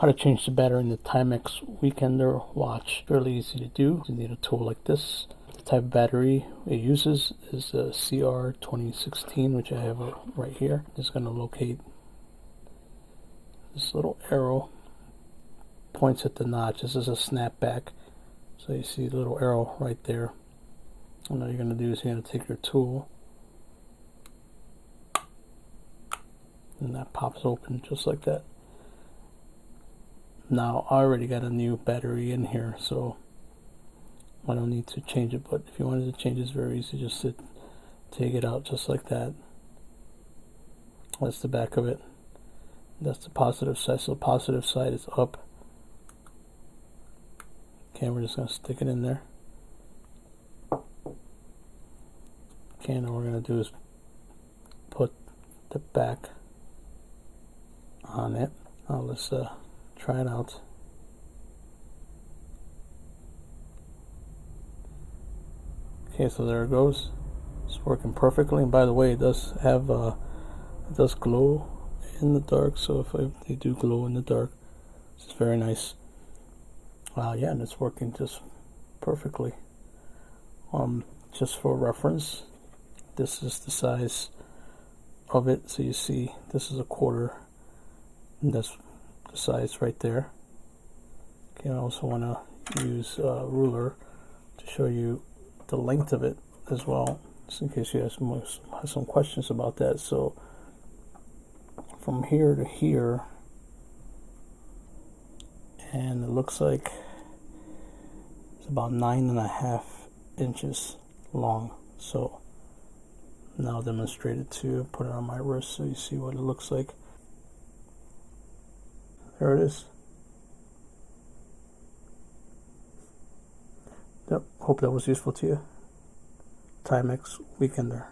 How to change the battery in the Timex Weekender Watch. Fairly easy to do. You need a tool like this. The type of battery it uses is a CR 2016, which I have right here. Just going to locate this little arrow. Points at the notch. This is a snapback. So you see the little arrow right there. And all you're going to do is you're going to take your tool. And that pops open just like that. Now I already got a new battery in here, so I don't need to change it, but if you wanted to change it, it's very easy. Just to take it out just like that. That's the back of it. That's the positive side. So the positive side is up. Okay, we're just going to stick it in there. Okay, now what we're going to do is put the back on it. Now let's try it out. Okay, so there it goes. It's working perfectly. And by the way, it does have it does glow in the dark. So if they do glow in the dark, it's very nice. Yeah, and it's working just perfectly. Just for reference, this is the size of it. So you see, this is a quarter, and that's the size right there. Okay, I also want to use a ruler to show you the length of it as well, just in case you have some questions about that. So from here to here, and it looks like it's about 9.5 inches long. So now I'll demonstrate it too. Put it on my wrist so you see what it looks like. There it is. Yep, hope that was useful to you. Timex Weekender.